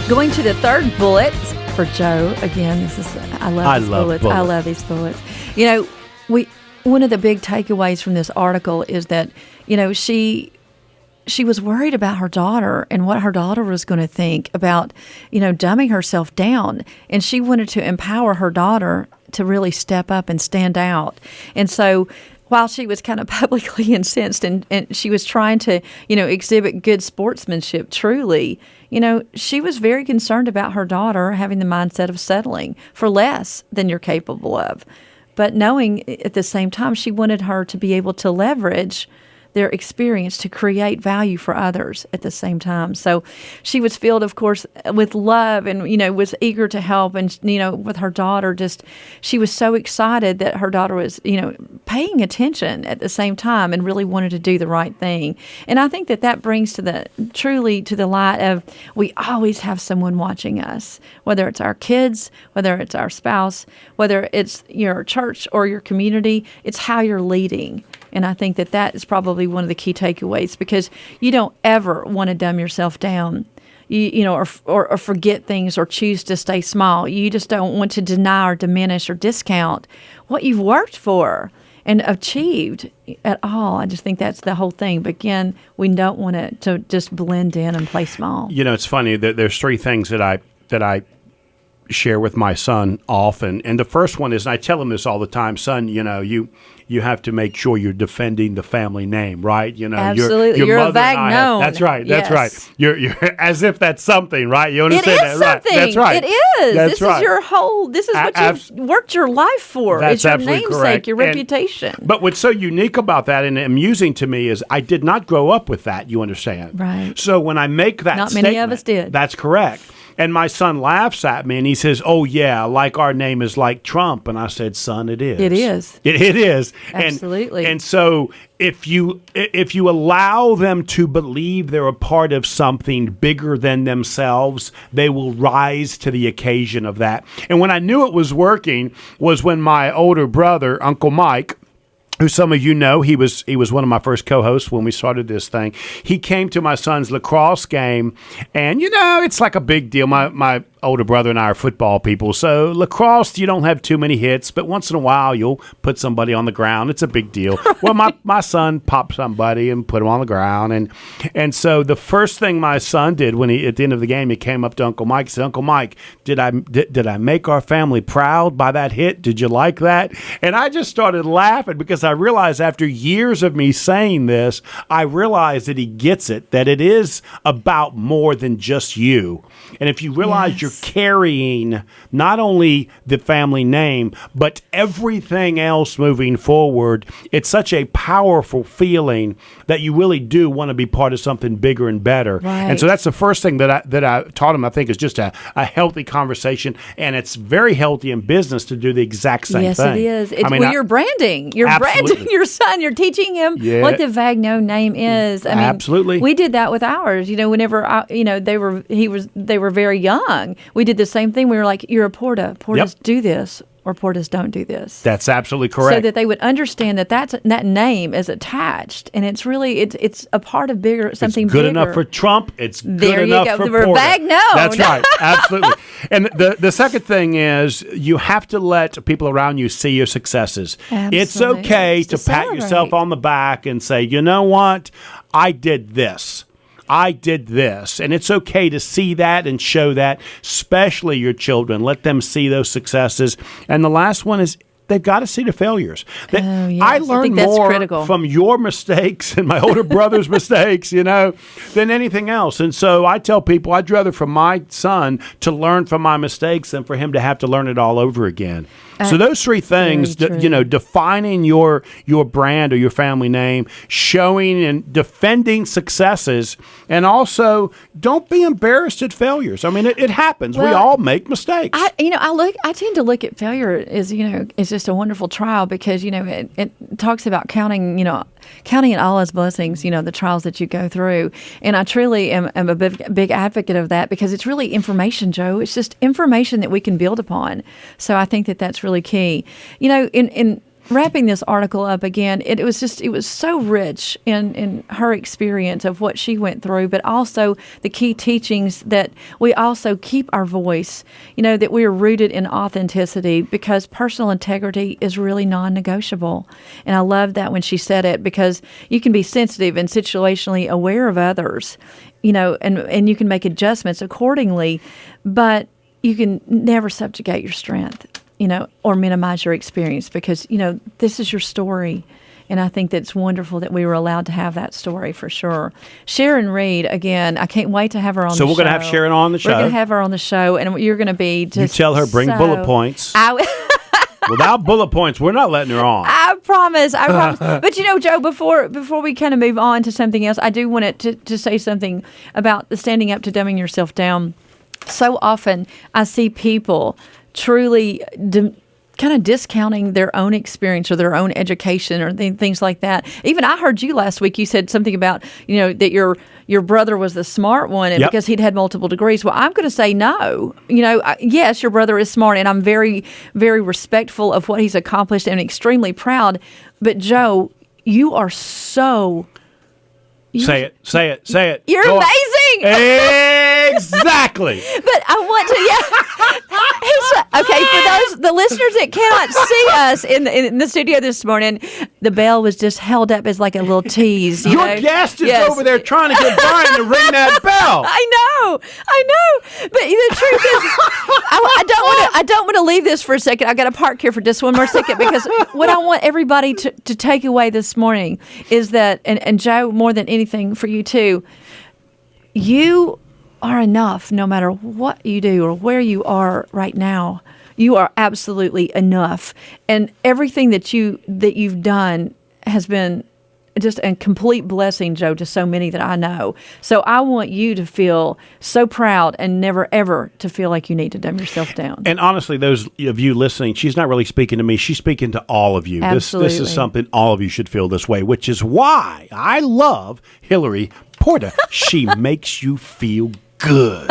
Going to the third bullet for Joe. Again, I love these bullets. I love these bullets. One of the big takeaways from this article is that, she was worried about her daughter and what her daughter was going to think about, dumbing herself down. And she wanted to empower her daughter to really step up and stand out. And so while she was kind of publicly incensed and she was trying to, exhibit good sportsmanship truly, she was very concerned about her daughter having the mindset of settling for less than you're capable of. But knowing at the same time, she wanted her to be able to leverage their experience to create value for others at the same time. So she was filled, of course, with love and, was eager to help. And, with her daughter, she was so excited that her daughter was, paying attention at the same time and really wanted to do the right thing. And I think that brings truly to the light of we always have someone watching us, whether it's our kids, whether it's our spouse, whether it's your church or your community, it's how you're leading. And I think that is probably one of the key takeaways, because you don't ever want to dumb yourself down, or forget things or choose to stay small. You just don't want to deny or diminish or discount what you've worked for and achieved at all. I just think that's the whole thing. But again, we don't want to just blend in and play small. It's funny that there's three things that I share with my son often. And the first one is, and I tell him this all the time, son, you have to make sure you're defending the family name, right? Absolutely. You're a Vagnon. That's right. That's right. You're as if that's something, right? You understand it is that, something. Right? That's right. It is. That's right. This is what you've worked your life for. That's it's your absolutely namesake, correct. your reputation. But what's so unique about that and amusing to me is I did not grow up with that, you understand? Right. So when I make that Not statement, many of us did. That's correct. And my son laughs at me and he says, "Oh yeah, like our name is like Trump." And I said, "Son, it is. It is. It is." Absolutely. And so if you allow them to believe they're a part of something bigger than themselves, they will rise to the occasion of that. And when I knew it was working was when my older brother, Uncle Mike, who some of you know, he was one of my first co-hosts when we started this thing. He came to my son's lacrosse game, and it's like a big deal. My older brother and I are football people, so lacrosse, you don't have too many hits, but once in a while you'll put somebody on the ground. It's a big deal. Right. Well, my son popped somebody and put him on the ground, and so the first thing my son did when at the end of the game, he came up to Uncle Mike and said, "Uncle Mike, did I make our family proud by that hit? Did you like that?" And I just started laughing because I realized after years of me saying this, I realized that he gets it, that it is about more than just you. And if you realize you're carrying not only the family name, but everything else moving forward, it's such a powerful feeling that you really do want to be part of something bigger and better. Right. And so that's the first thing that I taught him, I think, is just a healthy conversation. And it's very healthy in business to do the exact same thing. Yes, it is. You're branding. You're branding your son. You're teaching him what the Vagnon name is. I mean, absolutely. We did that with ours. Whenever they were very young, we did the same thing. We were like, "You're a Porta. Portas do this, or Portas don't do this." That's absolutely correct. So that they would understand that name is attached, and it's really it's a part of something it's good bigger. enough for Trump. It's good enough for Porta. Vagnon. That's right. Absolutely. And the second thing is you have to let people around you see your successes. Absolutely. It's okay to pat yourself on the back and say, "You know what? I did this. I did this." And it's okay to see that and show that, especially your children. Let them see those successes. And the last one is they've got to see the failures. I learned more from your mistakes and my older brother's mistakes, than anything else. And so I tell people I'd rather for my son to learn from my mistakes than for him to have to learn it all over again. So those three things, defining your brand or your family name, showing and defending successes, and also don't be embarrassed at failures. I mean, it happens. Well, we all make mistakes. I tend to look at failure as it's just a wonderful trial because it talks about counting in all His blessings, the trials that you go through, and I truly am a big advocate of that because it's really information, Joe. It's just information that we can build upon. So I think that's really key. In wrapping this article up again, it was so rich in her experience of what she went through, but also the key teachings that we also keep our voice, that we are rooted in authenticity, because personal integrity is really non-negotiable. And I love that when she said it, because you can be sensitive and situationally aware of others, and you can make adjustments accordingly, but you can never subjugate your strength, or minimize your experience, because, this is your story. And I think that's wonderful that we were allowed to have that story, for sure. Sharon Reed, again, I can't wait to have her on the show. So we're going to have Sharon on the show. We're going to have her on the show, and you're going to be just You tell her, bring bullet points. Without bullet points, we're not letting her on. I promise. But Joe, before we kind of move on to something else, I do want to say something about the standing up to dumbing yourself down. So often I see people truly kind of discounting their own experience or their own education or things like that. Even I heard you last week, you said something about, that your brother was the smart one and because he'd had multiple degrees. Well, I'm going to say no. Yes, your brother is smart, and I'm very, very respectful of what he's accomplished and extremely proud. But Joe, you are so... Say it. You're Go amazing. Exactly. But I want to, okay, for the listeners that cannot see us in the studio this morning, the bell was just held up as like a little tease. Your guest is over there trying to get Brian to ring that bell. I know. But the truth is, I don't want to leave this for a second. I got to park here for just one more second, because what I want everybody to take away this morning is that, and Joe, more than anything for you too, you are enough no matter what you do or where you are right now. You are absolutely enough. And everything that you've done has been just a complete blessing, Joe, to so many that I know. So I want you to feel so proud and never, ever to feel like you need to dumb yourself down. And honestly, those of you listening, she's not really speaking to me. She's speaking to all of you. Absolutely. This is something all of you should feel this way, which is why I love Hilary Porta. She makes you feel good.